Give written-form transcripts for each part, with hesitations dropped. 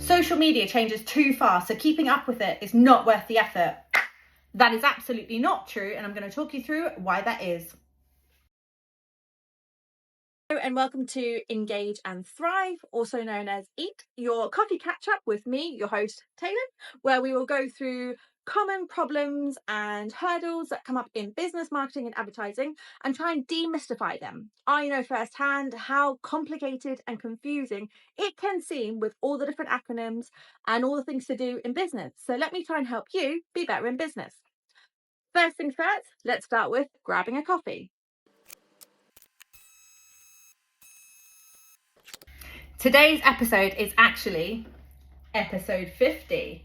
Social media changes too fast, so keeping up with it is not worth the effort. That is absolutely not true, and I'm going to talk you through why that is. Hello and welcome to Engage and Thrive, also known as EAT, your coffee catch-up with me, your host, Taelon, where we will go through common problems and hurdles that come up in business, marketing and advertising and try and demystify them. I know firsthand how complicated and confusing it can seem with all the different acronyms and all the things to do in business. So let me try and help you be better in business. First things first, let's start with grabbing a coffee. Today's episode is actually episode 50.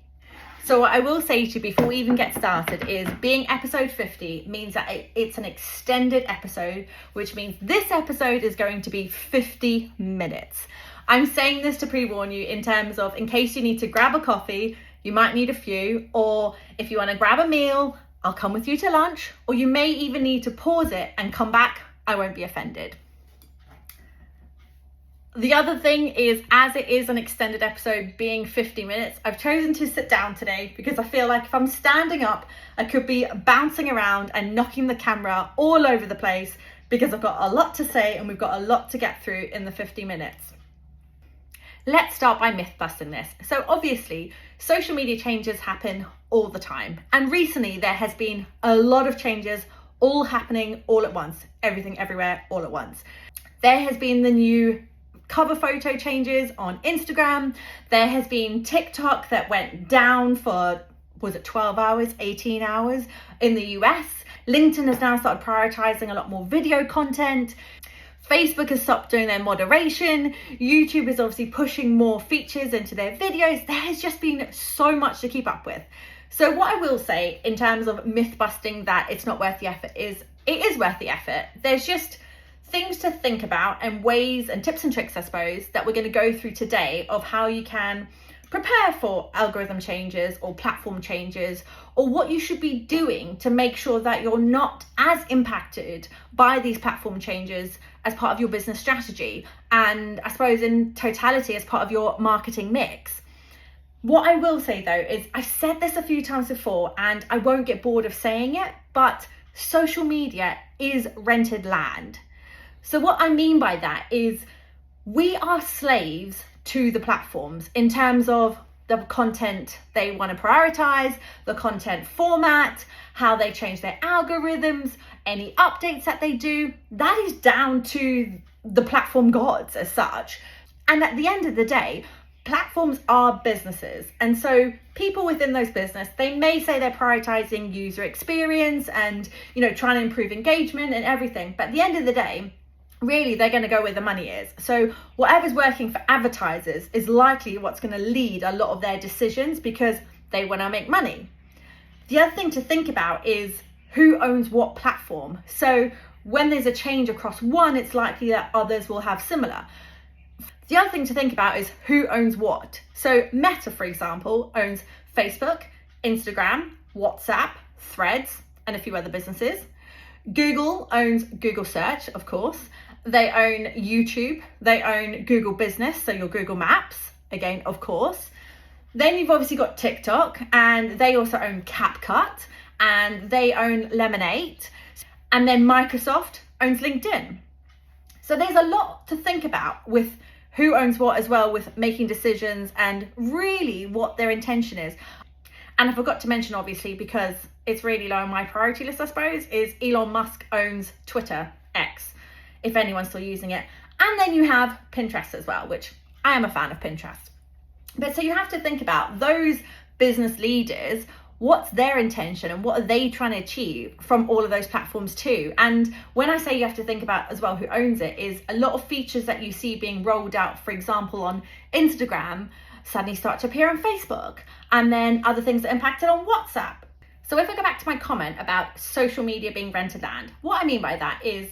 So what I will say to you before we even get started is being episode 50 means that it's an extended episode, which means this episode is going to be 50 minutes. I'm saying this to pre-warn you in terms of in case you need to grab a coffee, you might need a few, or if you want to grab a meal, I'll come with you to lunch, or you may even need to pause it and come back. I won't be offended. The other thing is, as it is an extended episode being 50 minutes, I've chosen to sit down today because I feel like if I'm standing up, I could be bouncing around and knocking the camera all over the place because I've got a lot to say and we've got a lot to get through in the 50 minutes. Let's start by myth busting this. So obviously, social media changes happen all the time. And recently there has been a lot of changes all happening all at once, everything everywhere all at once. There has been the new cover photo changes on Instagram. There has been TikTok that went down for, was it 12 hours, 18 hours in the US. LinkedIn has now started prioritizing a lot more video content. Facebook has stopped doing their moderation. YouTube is obviously pushing more features into their videos. There has just been so much to keep up with. So what I will say in terms of myth busting that it's not worth the effort is, it is worth the effort. There's just things to think about and ways and tips and tricks, I suppose, that we're going to go through today of how you can prepare for algorithm changes or platform changes, or what you should be doing to make sure that you're not as impacted by these platform changes as part of your business strategy, and I suppose in totality as part of your marketing mix. What I will say though is, I've said this a few times before and I won't get bored of saying it, but social media is rented land. So what I mean by that is we are slaves to the platforms in terms of the content they want to prioritize, the content format, how they change their algorithms, any updates that they do. That is down to the platform gods as such. And at the end of the day, platforms are businesses. And so people within those businesses, they may say they're prioritizing user experience and, trying to improve engagement and everything. But at the end of the day, really, they're going to go where the money is. So whatever's working for advertisers is likely what's going to lead a lot of their decisions because they want to make money. The other thing to think about is who owns what platform. So when there's a change across one, it's likely that others will have similar. The other thing to think about is who owns what. So Meta, for example, owns Facebook, Instagram, WhatsApp, Threads, and a few other businesses. Google owns Google Search, of course. They own YouTube. They own Google Business, so your Google Maps, again, of course. Then you've obviously got TikTok, and they also own CapCut, and they own Lemonade. And then Microsoft owns LinkedIn. So there's a lot to think about with who owns what as well, with making decisions and really what their intention is. And I forgot to mention, obviously, because it's really low on my priority list, I suppose, is Elon Musk owns Twitter, X, if anyone's still using it. And then you have Pinterest as well, which I am a fan of Pinterest. But so you have to think about those business leaders, what's their intention and what are they trying to achieve from all of those platforms too. And when I say you have to think about as well who owns it, is a lot of features that you see being rolled out, for example, on Instagram, suddenly start to appear on Facebook, and then other things that impacted on WhatsApp. So if I go back to my comment about social media being rented land, what I mean by that is,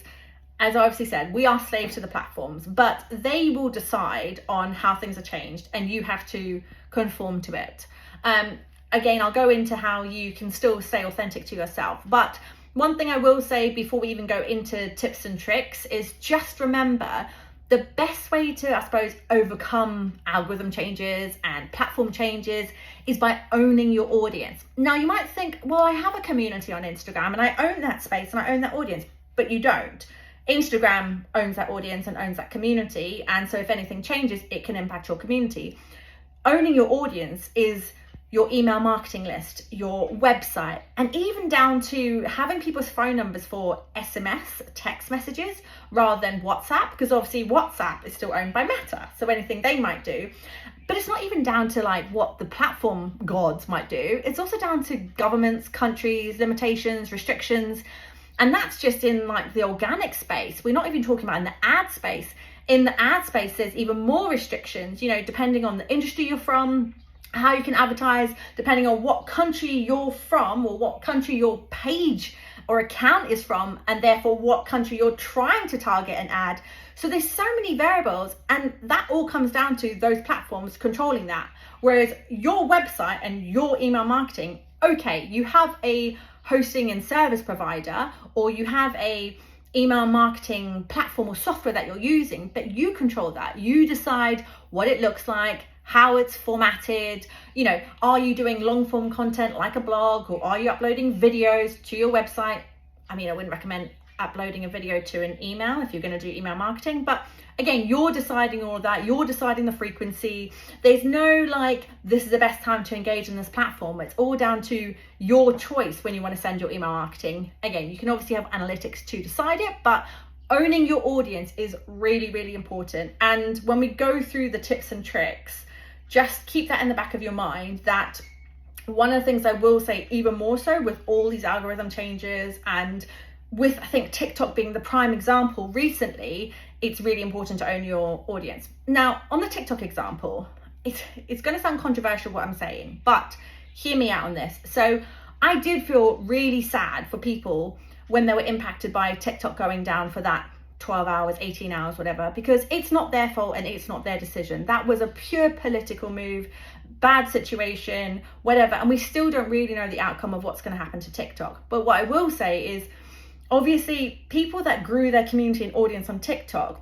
as I obviously said, we are slaves to the platforms, but they will decide on how things are changed and you have to conform to it. Again, I'll go into how you can still stay authentic to yourself. But one thing I will say before we even go into tips and tricks is just remember The best way to, I suppose, overcome algorithm changes and platform changes is by owning your audience. Now, you might think, well, I have a community on Instagram and I own that space and I own that audience, but you don't. Instagram owns that audience and owns that community. And so if anything changes, it can impact your community. Owning your audience is your email marketing list, your website, and even down to having people's phone numbers for SMS, text messages, rather than WhatsApp, because obviously WhatsApp is still owned by Meta, so anything they might do. But it's not even down to like what the platform gods might do. It's also down to governments, countries, limitations, restrictions. And that's just in like the organic space. We're not even talking about in the ad space. In the ad space, there's even more restrictions, you know, depending on the industry you're from, how you can advertise, depending on what country you're from or what country your page or account is from, and therefore what country you're trying to target an ad. So there's so many variables, and that all comes down to those platforms controlling that. Whereas your website and your email marketing, okay, you have a hosting and service provider, or you have a email marketing platform or software that you're using, but you control that. You decide what it looks like, how it's formatted, you know, are you doing long form content like a blog, or are you uploading videos to your website? I mean, I wouldn't recommend uploading a video to an email if you're going to do email marketing, but again, you're deciding all of that. You're deciding the frequency. There's no like, this is the best time to engage in this platform. It's all down to your choice when you want to send your email marketing. Again, you can obviously have analytics to decide it, but owning your audience is really, really important. And when we go through the tips and tricks, just keep that in the back of your mind, that one of the things I will say, even more so with all these algorithm changes, and with, I think, TikTok being the prime example recently, it's really important to own your audience. Now, on the TikTok example, it's going to sound controversial what I'm saying, but hear me out on this. So I did feel really sad for people when they were impacted by TikTok going down for that 12 hours, 18 hours, whatever, because it's not their fault and it's not their decision. That was a pure political move, bad situation, whatever. And we still don't really know the outcome of what's going to happen to TikTok. But what I will say is, obviously, people that grew their community and audience on TikTok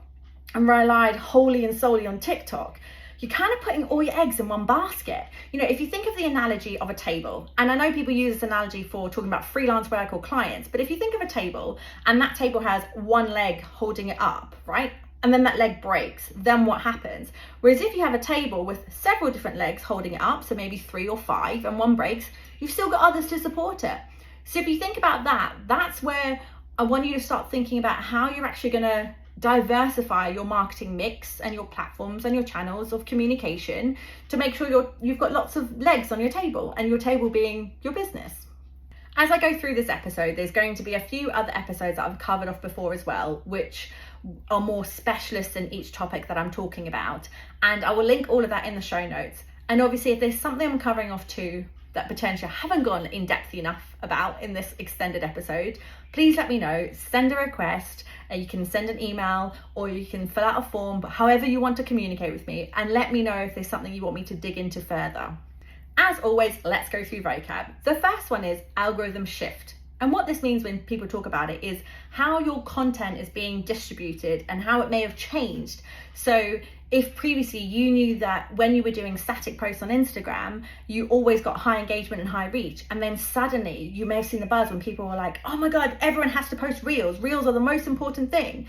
and relied wholly and solely on TikTok, you're kind of putting all your eggs in one basket. You know, if you think of the analogy of a table, and I know people use this analogy for talking about freelance work or clients, but if you think of a table and that table has one leg holding it up, right? And then that leg breaks, then what happens? Whereas if you have a table with several different legs holding it up, so maybe 3 or 5, and one breaks, you've still got others to support it. So if you think about that, that's where I want you to start thinking about how you're actually going to diversify your marketing mix and your platforms and your channels of communication to make sure you've got lots of legs on your table, and your table being your business. As I go through this episode, there's going to be a few other episodes that I've covered off before as well, which are more specialists in each topic that I'm talking about, and I will link all of that in the show notes. And obviously, if there's something I'm covering off too that potentially I haven't gone in depth enough about in this extended episode, please let me know. Send a request. You can send an email, or you can fill out a form, but however you want to communicate with me, and let me know if there's something you want me to dig into further. As always, let's go through vocab. The first one is algorithm shift. And what this means when people talk about it is how your content is being distributed and how it may have changed. So if previously you knew that when you were doing static posts on Instagram, you always got high engagement and high reach, and then suddenly you may have seen the buzz when people were like, oh my God, everyone has to post reels. Reels are the most important thing.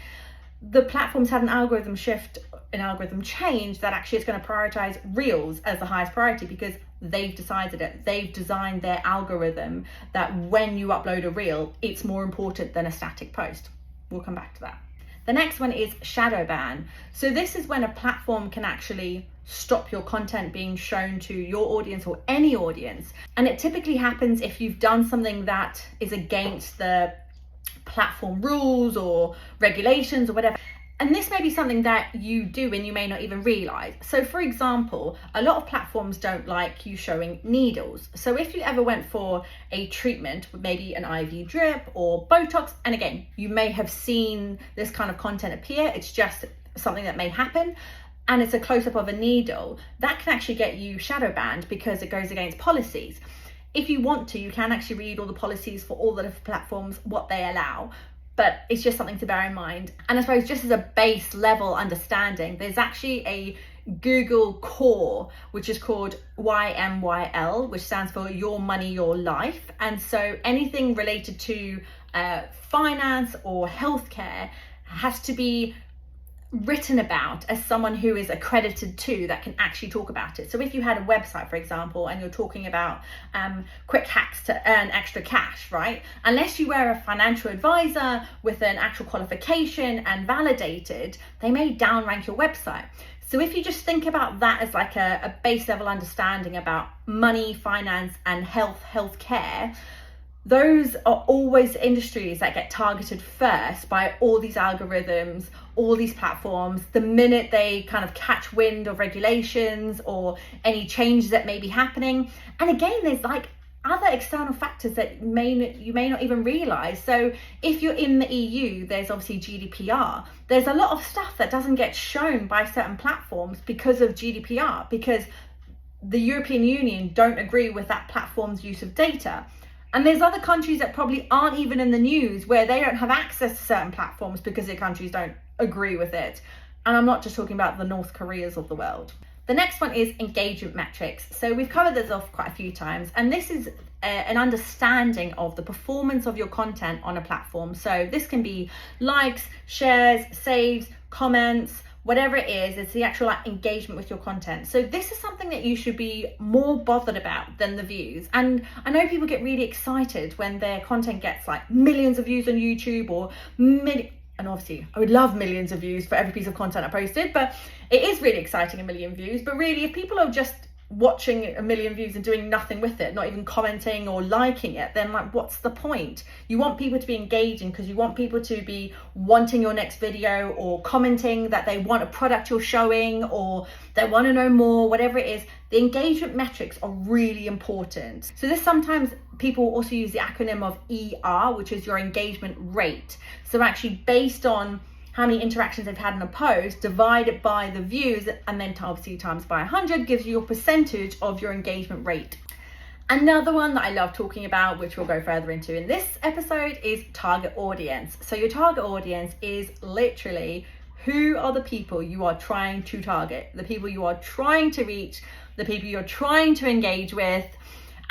The platforms had an algorithm shift, an algorithm change that actually is going to prioritize reels as the highest priority, because they've decided it. They've designed their algorithm that when you upload a reel, it's more important than a static post. We'll come back to that. The next one is Shadowban. So this is when a platform can actually stop your content being shown to your audience or any audience. And it typically happens if you've done something that is against the platform rules or regulations or whatever. And this may be something that you do and you may not even realize. So for example, a lot of platforms don't like you showing needles. So if you ever went for a treatment with maybe an IV drip or Botox, and again, you may have seen this kind of content appear, it's just something that may happen, and it's a close-up of a needle, that can actually get you shadow banned because it goes against policies. If you want to, you can actually read all the policies for all the different platforms, what they allow. but it's just something to bear in mind. And I suppose just as a base level understanding, there's actually a Google core, which is called YMYL, which stands for Your Money, Your Life. And so anything related to finance or healthcare has to be written about as someone who is accredited to, that can actually talk about it. So if you had a website, for example, and you're talking about quick hacks to earn extra cash, right? Unless you were a financial advisor with an actual qualification and validated, they may downrank your website. So if you just think about that as like a base level understanding about money, finance, and healthcare, those are always industries that get targeted first by all these algorithms, all these platforms, the minute they kind of catch wind of regulations or any changes that may be happening. And again, there's like other external factors that you may not even realize. So if you're in the EU, there's obviously GDPR. There's a lot of stuff that doesn't get shown by certain platforms because of GDPR, because the European Union don't agree with that platform's use of data. And there's other countries that probably aren't even in the news where they don't have access to certain platforms because their countries don't agree with it. And I'm not just talking about the North Koreas of the world. The next one is engagement metrics. So we've covered this off quite a few times, and this is an understanding of the performance of your content on a platform. So this can be likes, shares, saves, comments, whatever it is, it's the actual engagement with your content. So this is something that you should be more bothered about than the views. And I know people get really excited when their content gets like millions of views on YouTube, or and obviously I would love millions of views for every piece of content I posted, but it is really exciting, 1 million views. But really, if people are just watching 1 million views and doing nothing with it, not even commenting or liking it, then like, what's the point? You want people to be engaging because you want people to be wanting your next video, or commenting that they want a product you're showing, or they want to know more, whatever it is. The engagement metrics are really important. So this, sometimes people also use the acronym of ER, which is your engagement rate. So actually based on how many interactions they've had in a post, divided by the views, and then obviously times by 100 gives you your percentage of your engagement rate. Another one that I love talking about, which we'll go further into in this episode, is target audience. So your target audience is literally who are the people you are trying to target, the people you are trying to reach, the people you're trying to engage with.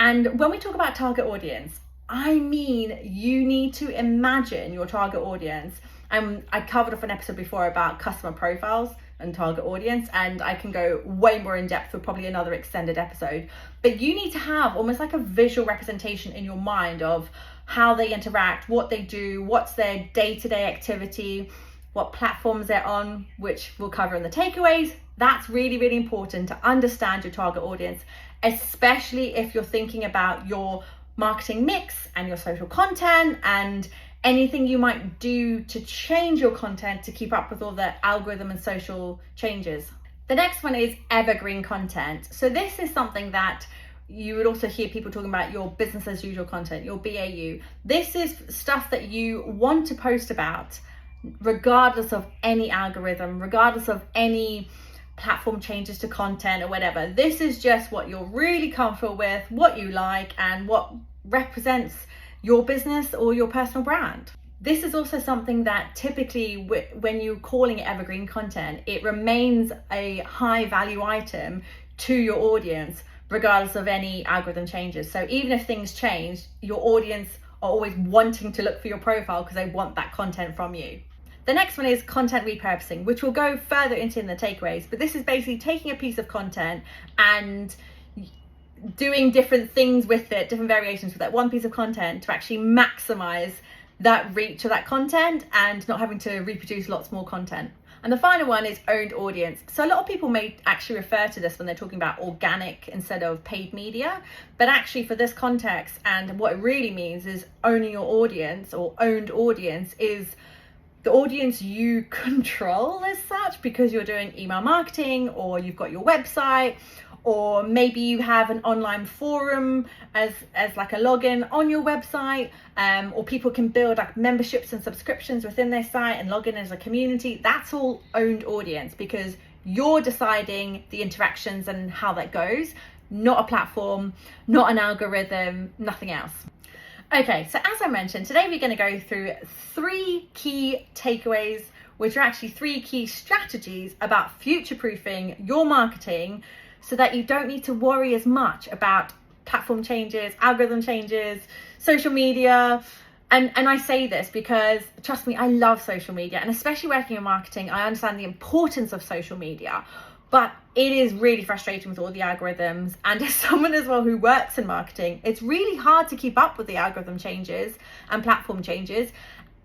And when we talk about target audience, I mean, you need to imagine your target audience. I covered off an episode before about customer profiles and target audience, and I can go way more in depth for probably another extended episode. But you need to have almost like a visual representation in your mind of how they interact, what they do, what's their day-to-day activity, what platforms they're on, which we'll cover in the takeaways. That's really, really important to understand your target audience, especially if you're thinking about your marketing mix and your social content and anything you might do to change your content to keep up with all the algorithm and social changes. The next one is evergreen content. So this is something that you would also hear people talking about, your business as usual content, your BAU. This is stuff that you want to post about regardless of any algorithm, regardless of any platform changes to content or whatever. This is just what you're really comfortable with, what you like, and what represents your business or your personal brand. This is also something that typically when you're calling it evergreen content, it remains a high value item to your audience regardless of any algorithm changes. So even if things change, your audience are always wanting to look for your profile because they want that content from you. The next one is content repurposing, which we'll go further into in the takeaways, but this is basically taking a piece of content and doing different things with it, different variations with that one piece of content to actually maximize that reach of that content and not having to reproduce lots more content. And the final one is owned audience. So a lot of people may actually refer to this when they're talking about organic instead of paid media, but actually for this context, and what it really means is owning your audience, or owned audience, is the audience you control as such, because you're doing email marketing, or you've got your website, or maybe you have an online forum as like a login on your website, or people can build like memberships and subscriptions within their site and log in as a community. That's all owned audience because you're deciding the interactions and how that goes, not a platform, not an algorithm, nothing else. Okay, so as I mentioned, today we're going to go through 3 key takeaways, which are actually 3 key strategies about future-proofing your marketing so that you don't need to worry as much about platform changes, algorithm changes, social media. And I say this because, trust me, I love social media, and especially working in marketing, I understand the importance of social media. But it is really frustrating with all the algorithms. And as someone as well who works in marketing, it's really hard to keep up with the algorithm changes and platform changes.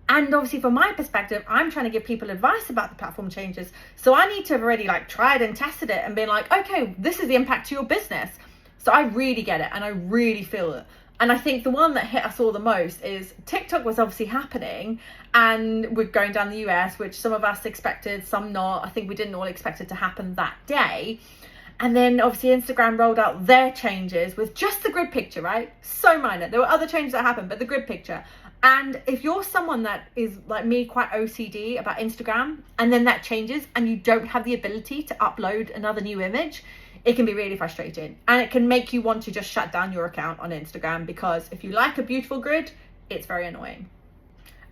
And obviously from my perspective, I'm trying to give people advice about the platform changes. So I need to have already tried and tested it and been like, okay, this is the impact to your business. So I really get it and I really feel it. And I think the one that hit us all the most is TikTok was obviously happening, and we're going down the US, which some of us expected, some not. I think we didn't all expect it to happen that day. And then obviously Instagram rolled out their changes with just the grid picture, right? So minor. There were other changes that happened, but the grid picture. And if you're someone that is like me, quite OCD about Instagram, and then that changes and you don't have the ability to upload another new image, it can be really frustrating, and it can make you want to just shut down your account on Instagram, because if you like a beautiful grid, it's very annoying.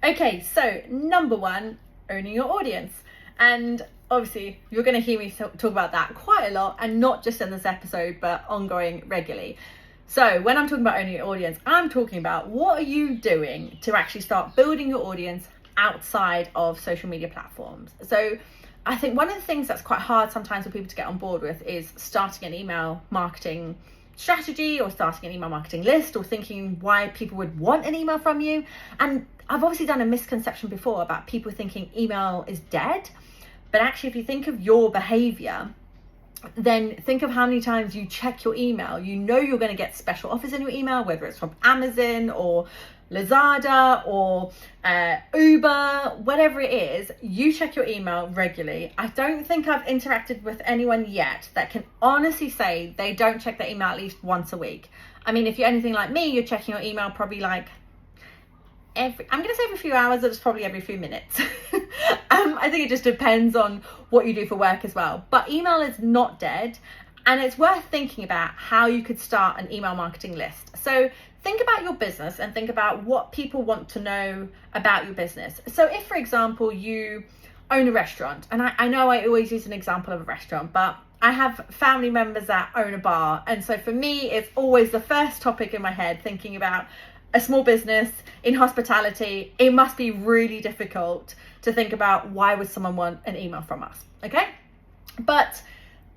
Okay, so number 1, owning your audience. And obviously you're going to hear me talk about that quite a lot, and not just in this episode, but ongoing regularly. So when I'm talking about owning your audience, I'm talking about what are you doing to actually start building your audience outside of social media platforms. So I think one of the things that's quite hard sometimes for people to get on board with is starting an email marketing strategy, or starting an email marketing list, or thinking why people would want an email from you. And I've obviously done a misconception before about people thinking email is dead. But actually, if you think of your behavior, then think of how many times you check your email. You know you're going to get special offers in your email, whether it's from Amazon or Lazada or Uber, whatever it is. You check your email regularly. I don't think I've interacted with anyone yet that can honestly say they don't check their email at least once a week. I mean, if you're anything like me, you're checking your email probably I'm going to say every few hours, it's probably every few minutes. I think it just depends on what you do for work as well. But email is not dead, and it's worth thinking about how you could start an email marketing list. So think about your business and think about what people want to know about your business. So if, for example, you own a restaurant, and I know I always use an example of a restaurant, but I have family members that own a bar. And so for me, it's always the first topic in my head, thinking about a small business in hospitality. It must be really difficult to think about why would someone want an email from us, okay? But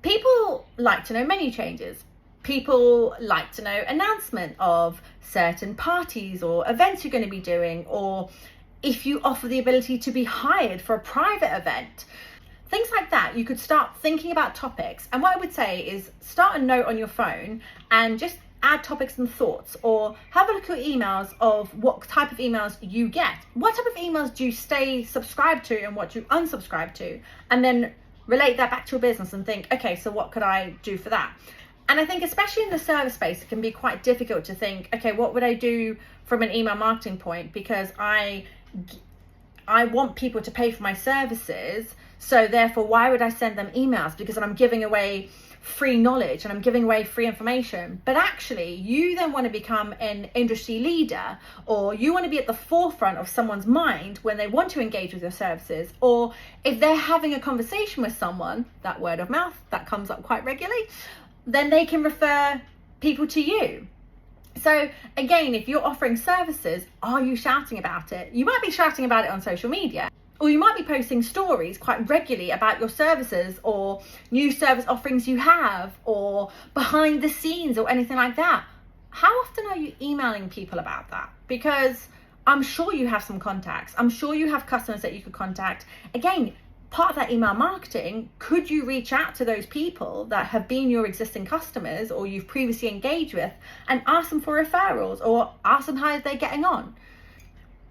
people like to know menu changes. People like to know announcement of certain parties or events you're going to be doing, or if you offer the ability to be hired for a private event. Things like that. You could start thinking about topics. And what I would say is start a note on your phone and just add topics and thoughts, or have a look at emails of what type of emails you get. What type of emails do you stay subscribed to and what do you unsubscribe to? And then relate that back to your business and think, okay, so what could I do for that? And I think especially in the service space, it can be quite difficult to think, okay, what would I do from an email marketing point? Because I want people to pay for my services. So therefore, why would I send them emails? Because I'm giving away free knowledge and I'm giving away free information. But actually, you then want to become an industry leader, or you want to be at the forefront of someone's mind when they want to engage with your services, or if they're having a conversation with someone, that word of mouth that comes up quite regularly, then they can refer people to you. So again, if you're offering services, are you shouting about it? You might be shouting about it on social media, or you might be posting stories quite regularly about your services or new service offerings you have, or behind the scenes or anything like that. How often are you emailing people about that? Because I'm sure you have some contacts. I'm sure you have customers that you could contact. Again, part of that email marketing, could you reach out to those people that have been your existing customers or you've previously engaged with and ask them for referrals, or ask them how they're getting on?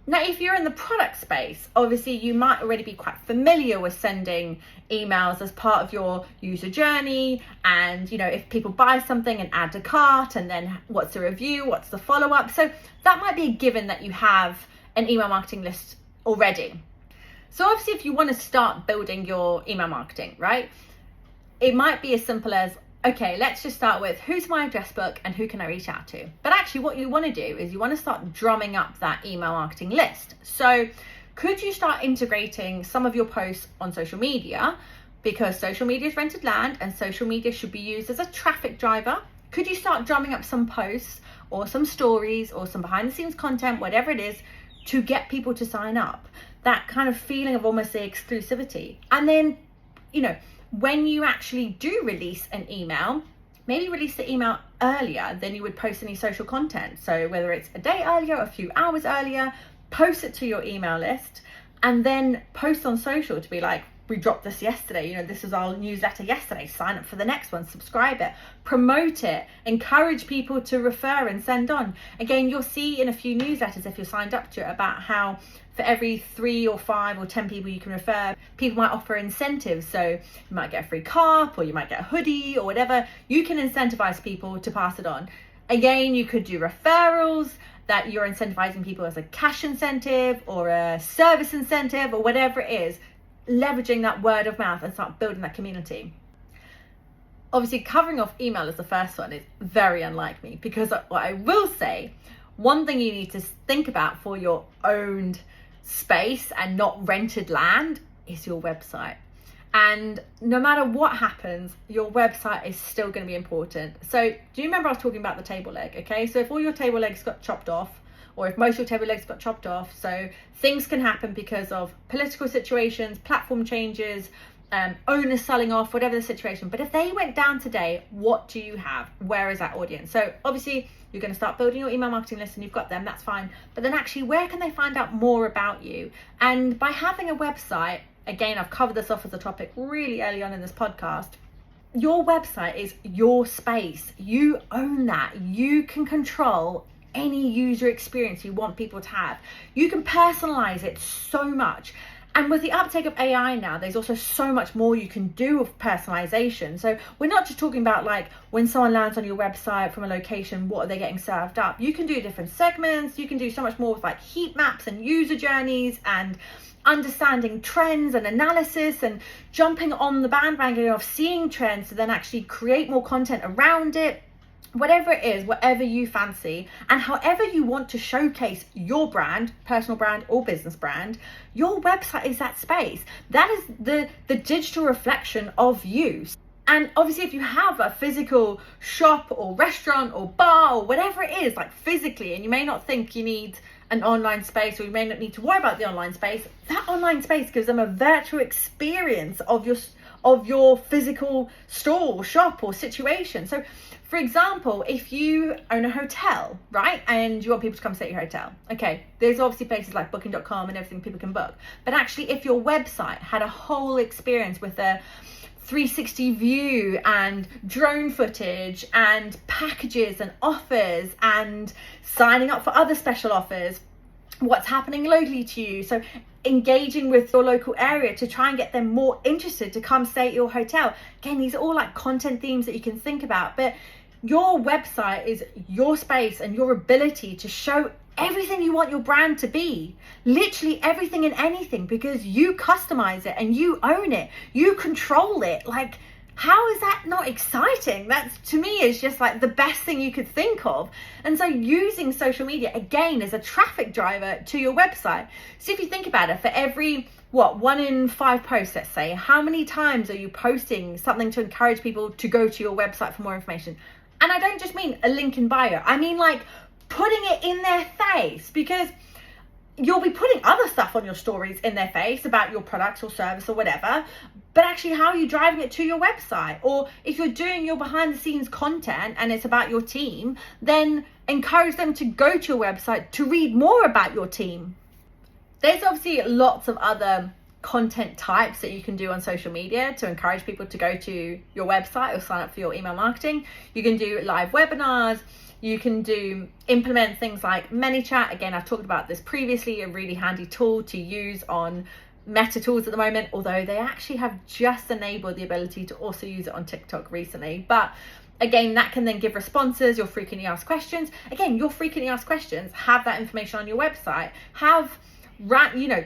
Now, if you're in the product space, obviously you might already be quite familiar with sending emails as part of your user journey. And, you know, if people buy something and add to cart, and then what's the review, what's the follow-up? So that might be a given that you have an email marketing list already. So obviously, if you want to start building your email marketing, right, it might be as simple as okay, let's just start with who's my address book and who can I reach out to? But actually what you want to do is you want to start drumming up that email marketing list. So could you start integrating some of your posts on social media, because social media is rented land and social media should be used as a traffic driver? Could you start drumming up some posts or some stories or some behind the scenes content, whatever it is, to get people to sign up? That kind of feeling of almost the exclusivity. And then, when you actually do release an email, maybe release the email earlier than you would post any social content. So whether it's a day earlier or a few hours earlier, post it to your email list and then post on social to be like, we dropped this yesterday, this is our newsletter yesterday, sign up for the next one, subscribe it, promote it, encourage people to refer and send on. Again, you'll see in a few newsletters, if you're signed up to it, about how for every 3 or 5 or 10 people you can refer, people might offer incentives. So you might get a free cup or you might get a hoodie or whatever. You can incentivize people to pass it on. Again, you could do referrals, that you're incentivizing people as a cash incentive or a service incentive or whatever it is, leveraging that word of mouth and start building that community. Obviously, covering off email as the first one is very unlike me, because what I will say, one thing you need to think about for your owned space and not rented land is your website. And no matter what happens, your website is still going to be important. So do you remember I was talking about the table leg? Okay, so if all your table legs got chopped off, or if most of your table legs got chopped off, so things can happen because of political situations, platform changes, owners selling off, whatever the situation. But if they went down today, what do you have? Where is that audience? So obviously you're going to start building your email marketing list and you've got them, that's fine. But then actually, where can they find out more about you? And by having a website, again, I've covered this off as a topic really early on in this podcast. Your website is your space. You own that. You can control any user experience you want people to have. You can personalize it so much. And with the uptake of AI now, there's also so much more you can do with personalization. So we're not just talking about like when someone lands on your website from a location, what are they getting served up? You can do different segments. You can do so much more with like heat maps and user journeys and understanding trends and analysis and jumping on the bandwagon of seeing trends to then actually create more content around it. Whatever it is, whatever you fancy, and however you want to showcase your brand, personal brand or business brand, your website is that space. That is the digital reflection of you. And obviously, if you have a physical shop or restaurant or bar or whatever it is, like physically, and you may not think you need an online space, or you may not need to worry about the online space, that online space gives them a virtual experience of your physical store or shop or situation. So for example, if you own a hotel, right, and you want people to come stay at your hotel, okay, there's obviously places like booking.com and everything people can book. But actually, if your website had a whole experience with a 360 view and drone footage and packages and offers and signing up for other special offers, what's happening locally to you, so engaging with your local area to try and get them more interested to come stay at your hotel. Again, these are all like content themes that you can think about, but your website is your space and your ability to show everything you want your brand to be, literally everything and anything, because you customize it and you own it, you control it. Like, how is that not exciting? That's, to me, is just like the best thing you could think of. And so using social media again as a traffic driver to your website. So if you think about it, for every 1 in 5 posts, let's say, how many times are you posting something to encourage people to go to your website for more information? And I don't just mean a link in bio, I mean like putting it in their face, because you'll be putting other stuff on your stories in their face about your products or service or whatever, but actually how are you driving it to your website? Or if you're doing your behind the scenes content and it's about your team, then encourage them to go to your website to read more about your team. There's obviously lots of other content types that you can do on social media to encourage people to go to your website or sign up for your email marketing. You can do live webinars. You can implement things like ManyChat. Again, I've talked about this previously, a really handy tool to use on Meta tools at the moment, although they actually have just enabled the ability to also use it on TikTok recently. But again, that can then give responses, your frequently asked questions. Again, your frequently asked questions, have that information on your website. Have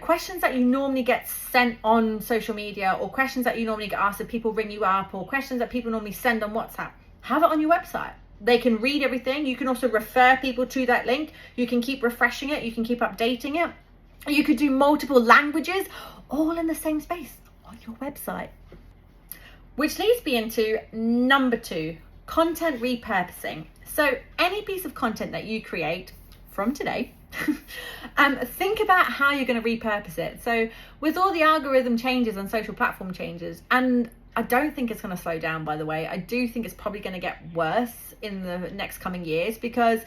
questions that you normally get sent on social media, or questions that you normally get asked if people ring you up, or questions that people normally send on WhatsApp. Have it on your website. They can read everything. You can also refer people to that link. You can keep refreshing it. You can keep updating it. You could do multiple languages all in the same space on your website. Which leads me into number 2, content repurposing. So any piece of content that you create from today, think about how you're going to repurpose it. So with all the algorithm changes and social platform changes, and I don't think it's going to slow down, by the way. I do think it's probably going to get worse in the next coming years, because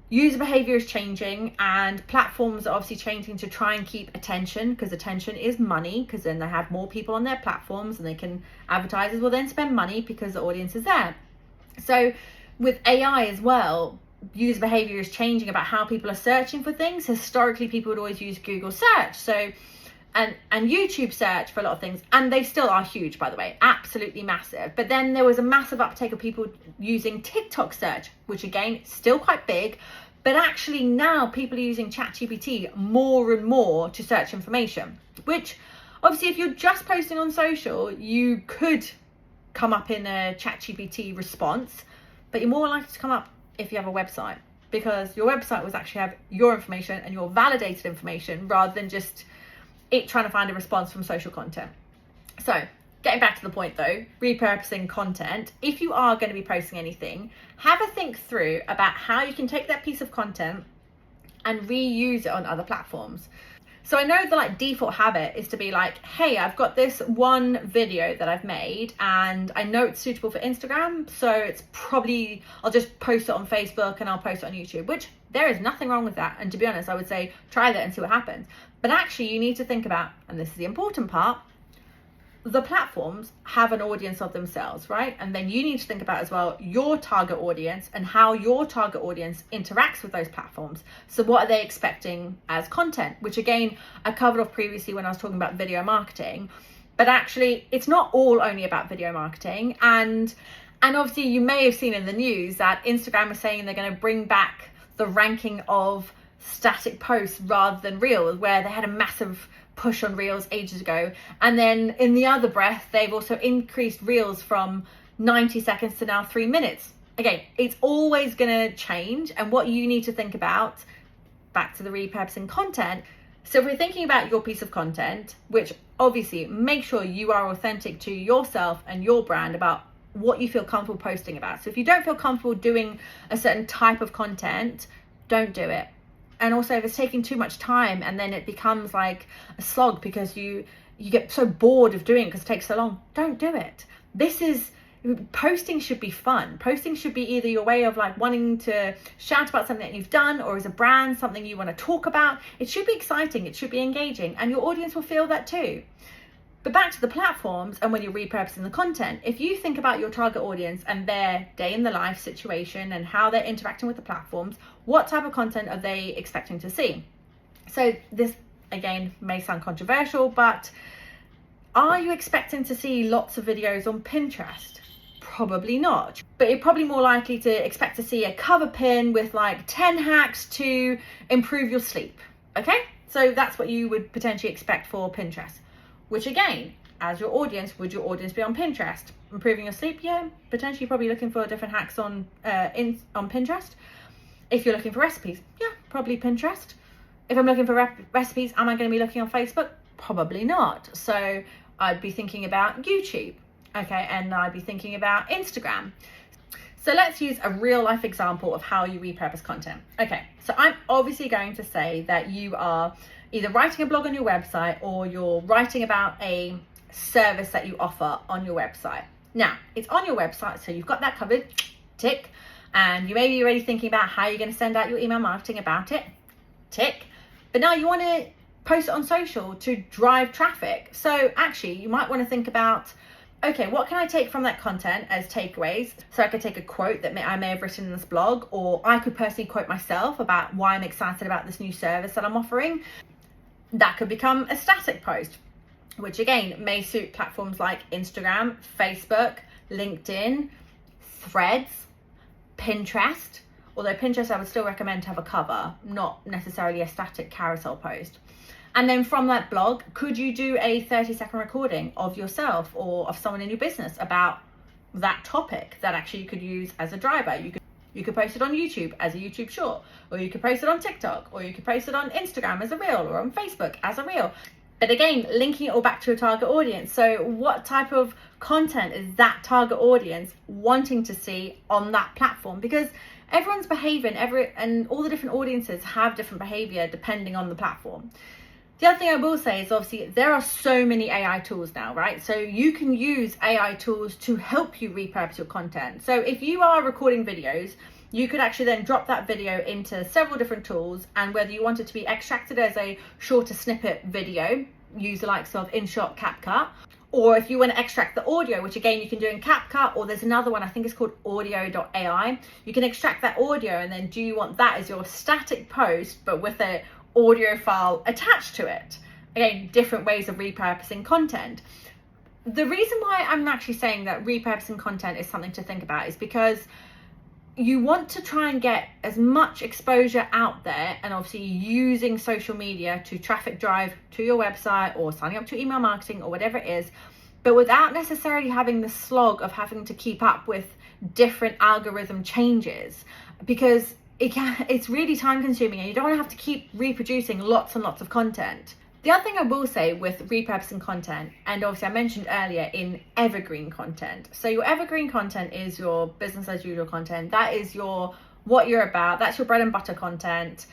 user behavior is changing and platforms are obviously changing to try and keep attention, because attention is money, because then they have more people on their platforms and advertisers will then spend money because the audience is there. So with AI as well, user behavior is changing about how people are searching for things. Historically, people would always use Google search, and YouTube search for a lot of things, and they still are huge, by the way, absolutely massive. But then there was a massive uptake of people using TikTok search, which again, still quite big, but actually now people are using ChatGPT more and more to search information, which obviously if you're just posting on social, you could come up in a ChatGPT response, but you're more likely to come up if you have a website, because your website will actually have your information and your validated information, rather than just it trying to find a response from social content. So getting back to the point though, repurposing content. If you are going to be posting anything, have a think through about how you can take that piece of content and reuse it on other platforms. So I know the default habit is to be like, hey, I've got this one video that I've made and I know it's suitable for Instagram, so it's probably, I'll just post it on Facebook and I'll post it on YouTube, which there is nothing wrong with that. And to be honest, I would say try that and see what happens. But actually you need to think about, and this is the important part, the platforms have an audience of themselves, right? And then you need to think about as well your target audience and how your target audience interacts with those platforms. So what are they expecting as content? Which again, I covered off previously when I was talking about video marketing, but actually it's not all only about video marketing. And obviously you may have seen in the news that Instagram is saying they're going to bring back the ranking of static posts rather than reels, where they had a massive push on reels ages ago, and then in the other breath they've also increased reels from 90 seconds to now 3 minutes. Again, it's always going to change, and what you need to think about, back to the repurposing content. So if we're thinking about your piece of content, which obviously make sure you are authentic to yourself and your brand about what you feel comfortable posting about. So if you don't feel comfortable doing a certain type of content, don't do it. And also if it's taking too much time and then it becomes like a slog because you get so bored of doing it because it takes so long, don't do it. Posting should be fun. Posting should be either your way of wanting to shout about something that you've done, or as a brand, something you want to talk about. It should be exciting, it should be engaging, and your audience will feel that too. But back to the platforms, and when you're repurposing the content, if you think about your target audience and their day in the life situation and how they're interacting with the platforms, what type of content are they expecting to see? So this, again, may sound controversial, but are you expecting to see lots of videos on Pinterest? Probably not. But you're probably more likely to expect to see a cover pin with 10 hacks to improve your sleep. Okay? So that's what you would potentially expect for Pinterest. Which again, as your audience, would your audience be on Pinterest? Improving your sleep? Yeah, potentially probably looking for different hacks on Pinterest. If you're looking for recipes, yeah, probably Pinterest. If I'm looking for recipes, am I going to be looking on Facebook? Probably not. So I'd be thinking about YouTube, okay, and I'd be thinking about Instagram. So let's use a real life example of how you repurpose content. Okay, so I'm obviously going to say that you are either writing a blog on your website or you're writing about a service that you offer on your website. Now, it's on your website, so you've got that covered, tick. And you may be already thinking about how you're going to send out your email marketing about it, tick. But now you want to post it on social to drive traffic. So actually, you might want to think about, okay, what can I take from that content as takeaways? So I could take a quote that I may have written in this blog, or I could personally quote myself about why I'm excited about this new service that I'm offering. That could become a static post, which again may suit platforms like Instagram, Facebook, LinkedIn, Threads, Pinterest. Although Pinterest I would still recommend to have a cover, not necessarily a static carousel post. And then from that blog, could you do a 30-second recording of yourself or of someone in your business about that topic that actually you could use as a driver? You could post it on YouTube as a YouTube short, or you could post it on TikTok, or you could post it on Instagram as a reel, or on Facebook as a reel. But again, linking it all back to a target audience. So what type of content is that target audience wanting to see on that platform? Because everyone's behaving, and all the different audiences have different behavior depending on the platform. The other thing I will say is, obviously, there are so many AI tools now, right? So you can use AI tools to help you repurpose your content. So if you are recording videos, you could actually then drop that video into several different tools, and whether you want it to be extracted as a shorter snippet video, use the likes of InShot, CapCut, or if you want to extract the audio, which again you can do in CapCut, or there's another one, I think it's called audio.ai. You can extract that audio, and then do you want that as your static post, but with a audio file attached to it? Again, different ways of repurposing content. The reason why I'm actually saying that repurposing content is something to think about is because you want to try and get as much exposure out there, and obviously using social media to traffic drive to your website or signing up to email marketing or whatever it is, but without necessarily having the slog of having to keep up with different algorithm changes, because it's really time consuming and you don't want to have to keep reproducing lots and lots of content. The other thing I will say with repurposing content, and obviously I mentioned earlier in evergreen content. So your evergreen content is your business as usual content. That is what you're about. That's your bread and butter content.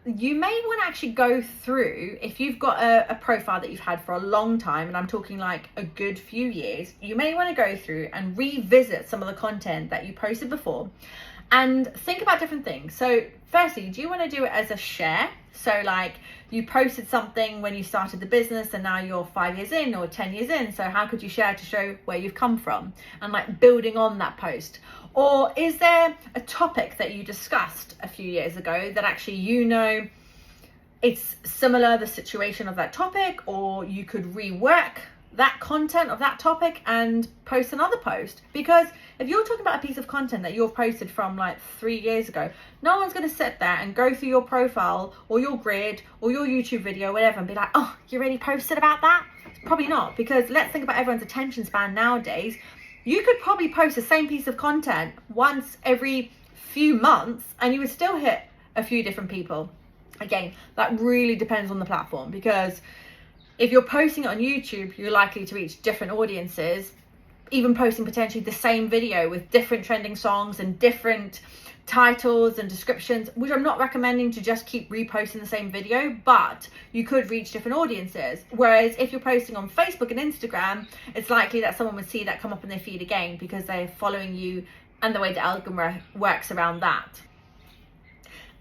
You may want to actually go through, if you've got a profile that you've had for a long time, and I'm talking like a good few years, you may want to go through and revisit some of the content that you posted before and think about different things. So firstly, do you want to do it as a share? So like you posted something when you started the business and now you're 5 years in or 10 years in. So how could you share to show where you've come from and like building on that post? Or is there a topic that you discussed a few years ago that actually, you know, it's similar, the situation of that topic, or you could rework that content of that topic and post another post? Because if you're talking about a piece of content that you've posted from like 3 years ago, no one's going to sit there and go through your profile or your grid or your YouTube video, whatever, and be like, oh, you already posted about that? Probably not, because let's think about everyone's attention span nowadays. You could probably post the same piece of content once every few months and you would still hit a few different people. Again, that really depends on the platform, because if you're posting it on YouTube, you're likely to reach different audiences, even posting potentially the same video with different trending songs and different titles and descriptions, which I'm not recommending to just keep reposting the same video, but you could reach different audiences. Whereas if you're posting on Facebook and Instagram, it's likely that someone would see that come up in their feed again because they're following you and the way the algorithm works around that.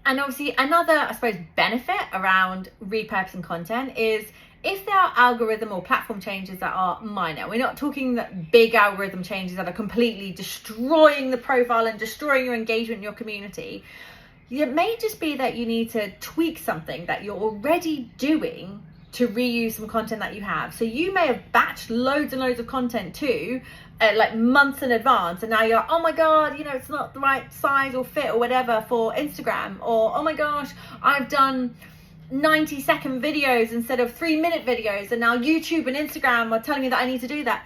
And obviously another, I suppose, benefit around repurposing content is if there are algorithm or platform changes that are minor. We're not talking that big algorithm changes that are completely destroying the profile and destroying your engagement in your community. It may just be that you need to tweak something that you're already doing to reuse some content that you have. So you may have batched loads and loads of content too, like months in advance, and now you're like, oh my god, you know, it's not the right size or fit or whatever for Instagram, or oh my gosh, I've done 90-second videos instead of 3-minute videos, and now YouTube and Instagram are telling me that I need to do that.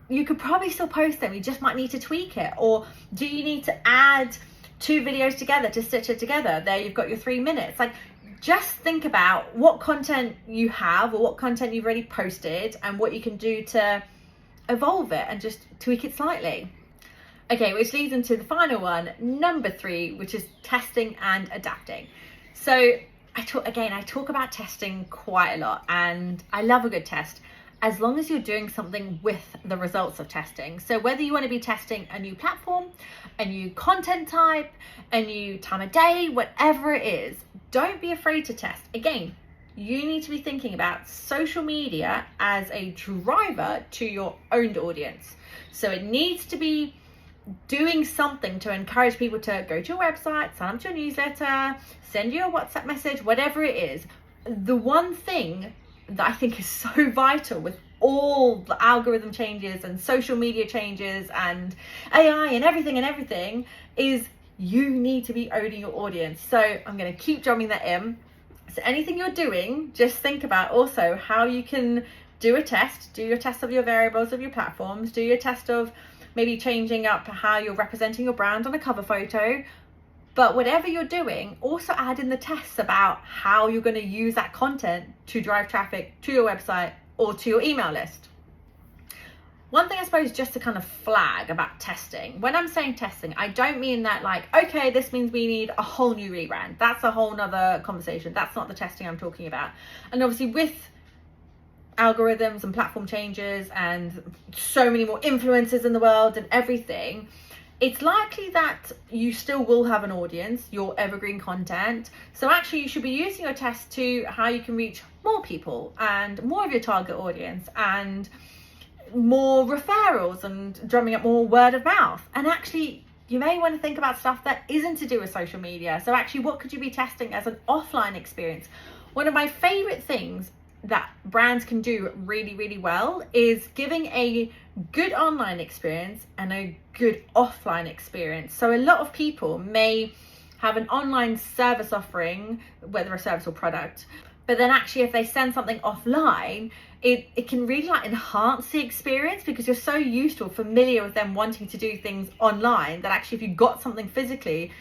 You could probably still post them, you just might need to tweak it. Or do you need to add 2 videos together to stitch it together? There you've got your 3 minutes. Like, just think about what content you have or what content you've already posted and what you can do to evolve it and just tweak it slightly. Okay, which leads into the final one, number 3, which is testing and adapting. So I talk about testing quite a lot, and I love a good test as long as you're doing something with the results of testing. So whether you want to be testing a new platform, a new content type, a new time of day, whatever it is, don't be afraid to test. Again, you need to be thinking about social media as a driver to your owned audience. So it needs to be doing something to encourage people to go to your website, sign up to your newsletter, send you a WhatsApp message, whatever it is. The one thing that I think is so vital with all the algorithm changes and social media changes and AI and everything is you need to be owning your audience. So I'm going to keep drumming that in. So anything you're doing, just think about also how you can do your test of your variables of your platforms, do your test of maybe changing up how you're representing your brand on a cover photo. But whatever you're doing, also add in the tests about how you're going to use that content to drive traffic to your website or to your email list. One thing I suppose just to kind of flag about testing, when I'm saying testing, I don't mean that like, okay, this means we need a whole new rebrand. That's a whole nother conversation. That's not the testing I'm talking about. And obviously with algorithms and platform changes and so many more influencers in the world and everything, it's likely that you still will have an audience, your evergreen content. So actually you should be using your test to how you can reach more people and more of your target audience and more referrals and drumming up more word of mouth. And actually you may want to think about stuff that isn't to do with social media. So actually what could you be testing as an offline experience? One of my favorite things that brands can do really, really well is giving a good online experience and a good offline experience. So a lot of people may have an online service offering, whether a service or product, but then actually if they send something offline, it can really like enhance the experience because you're so used to or familiar with them wanting to do things online that actually if you got something physically,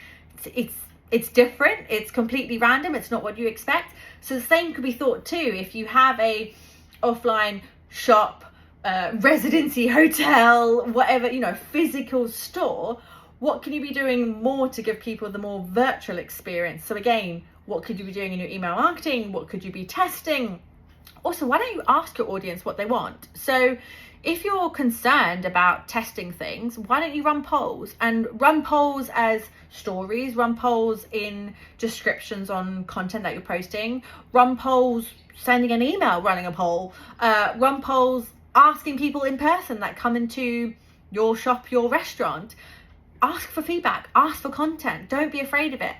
it's different, it's completely random, it's not what you expect. So the same could be thought too if you have a offline shop, residency, hotel, whatever, physical store. What can you be doing more to give people the more virtual experience? So again, what could you be doing in your email marketing? What could you be testing? Also, why don't you ask your audience what they want? So if you're concerned about testing things, why don't you run polls and run polls as stories, run polls in descriptions on content that you're posting, run polls sending an email, running a poll, run polls asking people in person that come into your shop, your restaurant. Ask for feedback, ask for content, don't be afraid of it.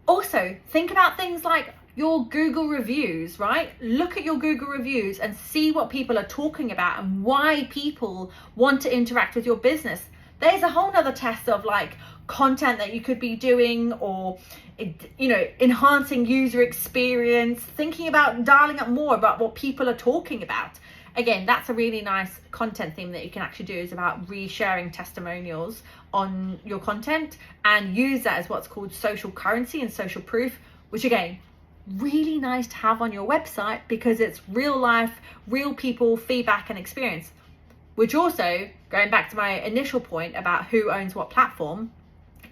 Also, think about things like your Google reviews, right? Look at your Google reviews and see what people are talking about and why people want to interact with your business. There's a whole nother test of like content that you could be doing or, enhancing user experience, thinking about dialing up more about what people are talking about. Again, that's a really nice content theme that you can actually do, is about resharing testimonials on your content and use that as what's called social currency and social proof, which again, really nice to have on your website because it's real life, real people, feedback and experience. Which also, going back to my initial point about who owns what platform,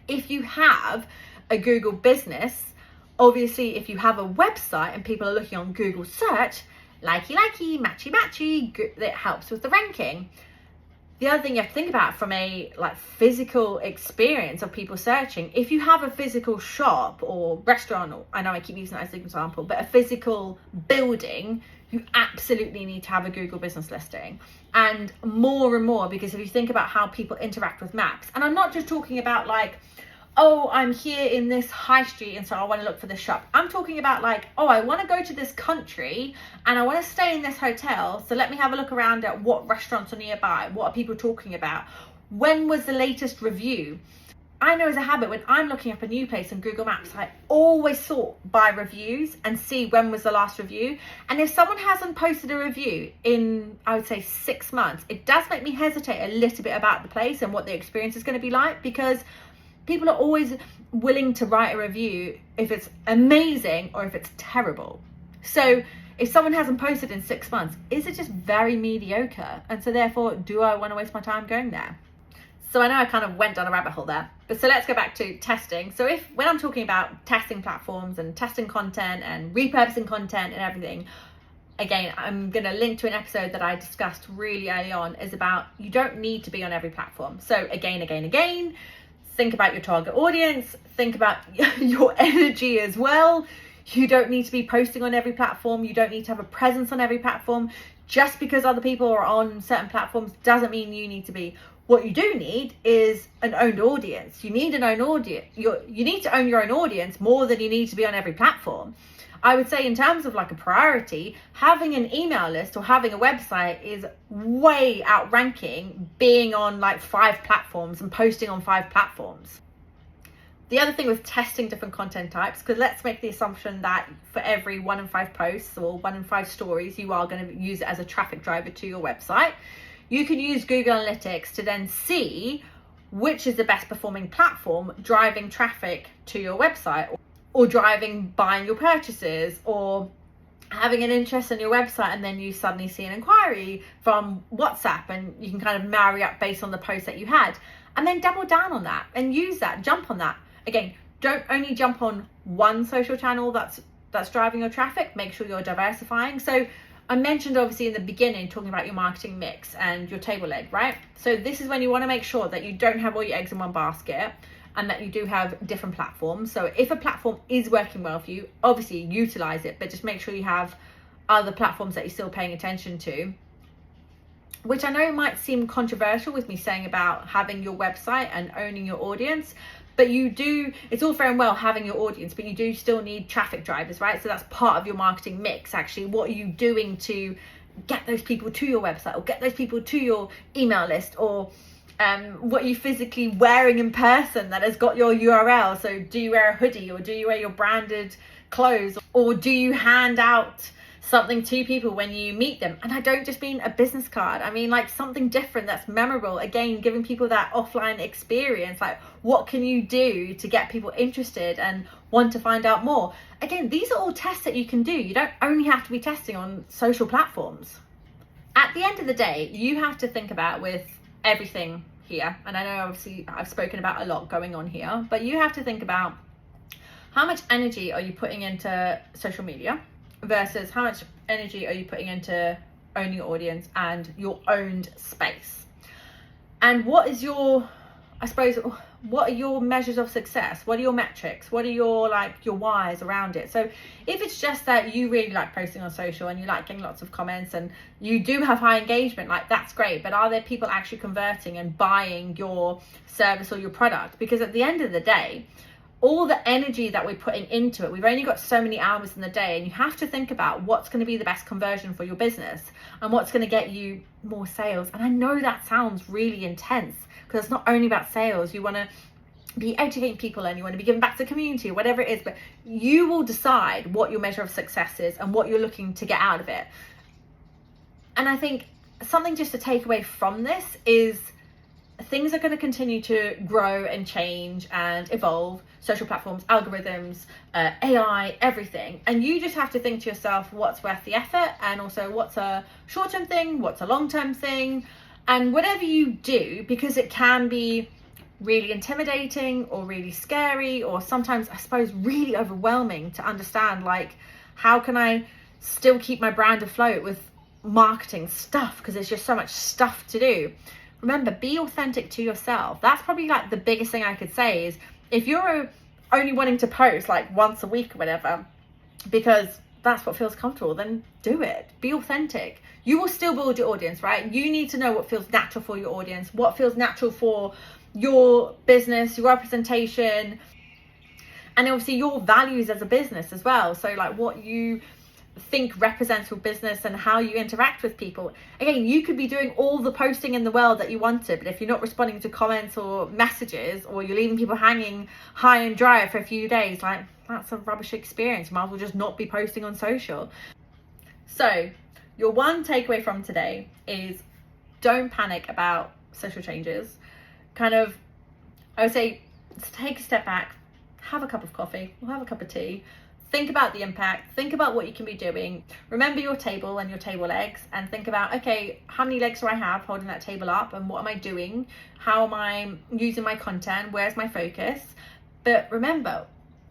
if you have a Google business, obviously if you have a website and people are looking on Google search, likey, matchy, that helps with the ranking. The other thing you have to think about from a physical experience of people searching, if you have a physical shop or restaurant, or I know I keep using that as an example, but a physical building, you absolutely need to have a Google business listing. And more, because if you think about how people interact with maps, and I'm not just talking about oh, I'm here in this high street and so I want to look for this shop. I'm talking about oh, I want to go to this country and I want to stay in this hotel. So let me have a look around at what restaurants are nearby. What are people talking about? When was the latest review? I know as a habit, when I'm looking up a new place on Google Maps, I always sort by reviews and see when was the last review. And if someone hasn't posted a review in, I would say 6 months, it does make me hesitate a little bit about the place and what the experience is going to be like, because people are always willing to write a review if it's amazing or if it's terrible. So if someone hasn't posted in 6 months, is it just very mediocre? And so therefore, do I want to waste my time going there? So I know I kind of went down a rabbit hole there, but so let's go back to testing. So when I'm talking about testing platforms and testing content and repurposing content and everything, again, I'm going to link to an episode that I discussed really early on, is about you don't need to be on every platform. So again, think about your target audience, think about your energy as well. You don't need to be posting on every platform. You don't need to have a presence on every platform. Just because other people are on certain platforms doesn't mean you need to be. What you do need is an owned audience. You need an own audience. You need to own your own audience more than you need to be on every platform. I would say in terms of a priority, having an email list or having a website is way outranking being on 5 platforms and posting on 5 platforms. The other thing with testing different content types, because let's make the assumption that for every 1 in 5 posts or 1 in 5 stories, you are going to use it as a traffic driver to your website. You can use Google Analytics to then see which is the best performing platform driving traffic to your website, or driving buying your purchases, or having an interest in your website, and then you suddenly see an inquiry from WhatsApp, and you can kind of marry up based on the post that you had, and then double down on that and use that, jump on that. Again, don't only jump on one social channel that's driving your traffic. Make sure you're diversifying. So I mentioned obviously in the beginning talking about your marketing mix and your table leg, right? So this is when you want to make sure that you don't have all your eggs in one basket, and that you do have different platforms. So if a platform is working well for you, obviously utilize it, but just make sure you have other platforms that you're still paying attention to. Which I know might seem controversial with me saying about having your website and owning your audience, but it's all very well having your audience, but you do still need traffic drivers, right? So that's part of your marketing mix. Actually, what are you doing to get those people to your website, or get those people to your email list, or what are you physically wearing in person that has got your URL? So do you wear a hoodie, or do you wear your branded clothes, or do you hand out something to people when you meet them? And I don't just mean a business card, I mean like something different that's memorable. Again, giving people that offline experience. Like, what can you do to get people interested and want to find out more? Again, these are all tests that you can do. You don't only have to be testing on social platforms. At the end of the day, you have to think about with everything here, and I know obviously I've spoken about a lot going on here, but you have to think about how much energy are you putting into social media versus how much energy are you putting into owning your audience and your owned space. And what is your, I suppose, what are your measures of success? What are your metrics? What are your whys around it? So if it's just that you really like posting on social and you like getting lots of comments and you do have high engagement, like that's great, but are there people actually converting and buying your service or your product? Because at the end of the day, all the energy that we're putting into it, we've only got so many hours in the day, and you have to think about what's going to be the best conversion for your business and what's going to get you more sales. And I know that sounds really intense, because it's not only about sales. You want to be educating people and you want to be giving back to the community, or whatever it is, but you will decide what your measure of success is and what you're looking to get out of it. And I think something just to take away from this is things are going to continue to grow and change and evolve. Social platforms, algorithms, AI, everything. And you just have to think to yourself what's worth the effort, and also what's a short-term thing, what's a long-term thing. And whatever you do, because it can be really intimidating or really scary, or sometimes I suppose really overwhelming to understand, like, how can I still keep my brand afloat with marketing stuff, because there's just so much stuff to do. Remember, be authentic to yourself. That's probably like the biggest thing I could say is, if you're only wanting to post like once a week or whatever, because that's what feels comfortable, then do it. Be authentic. You will still build your audience, right? You need to know what feels natural for your audience, what feels natural for your business, your representation, and obviously your values as a business as well. So like what you think represents your business and how you interact with people. Again, you could be doing all the posting in the world that you wanted, but if you're not responding to comments or messages, or you're leaving people hanging high and dry for a few days, like, that's a rubbish experience. You might as well just not be posting on social. So your one takeaway from today is, don't panic about social changes. Kind of, I would say, take a step back, have a cup of coffee or have a cup of tea. Think about the impact, think about what you can be doing. Remember your table and your table legs, and think about, okay, how many legs do I have holding that table up, and what am I doing? How am I using my content? Where's my focus? But remember,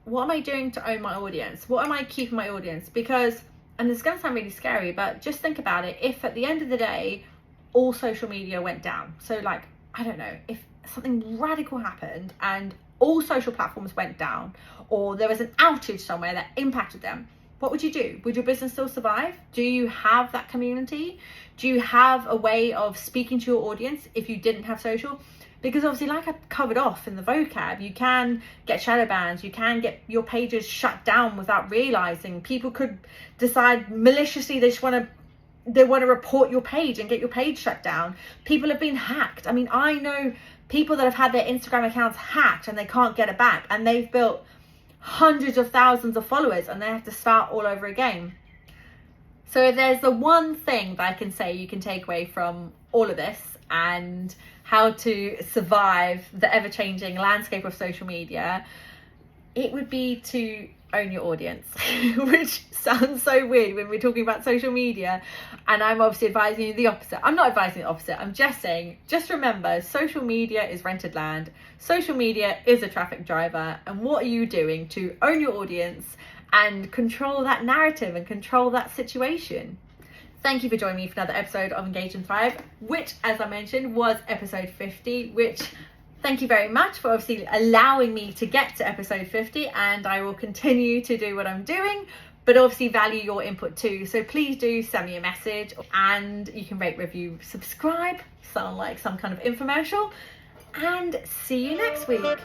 what am I doing to own my audience? What am I keeping my audience? Because, and this is going to sound really scary, but just think about it. If at the end of the day, all social media went down, so like, I don't know, if something radical happened and all social platforms went down, or there was an outage somewhere that impacted them, what would you do? Would your business still survive? Do you have that community? Do you have a way of speaking to your audience if you didn't have social? Because obviously, like I covered off in the vocab, you can get shadow bans, you can get your pages shut down without realizing. People could decide maliciously they want to report your page and get your page shut down. People have been hacked. I mean, I know people that have had their Instagram accounts hacked and they can't get it back, and they've built hundreds of thousands of followers and they have to start all over again. So if there's the one thing that I can say you can take away from all of this and how to survive the ever-changing landscape of social media, it would be to own your audience, which sounds so weird when we're talking about social media, and I'm obviously advising you the opposite. I'm not advising the opposite. I'm just saying, just remember, social media is rented land. Social media is a traffic driver, and what are you doing to own your audience and control that narrative and control that situation? Thank you for joining me for another episode of Engage and Thrive, which, as I mentioned, was episode 50, which thank you very much for obviously allowing me to get to episode 50, and I will continue to do what I'm doing, but obviously value your input too. So please do send me a message, and you can rate, review, subscribe, sound like some kind of infomercial, and see you next week.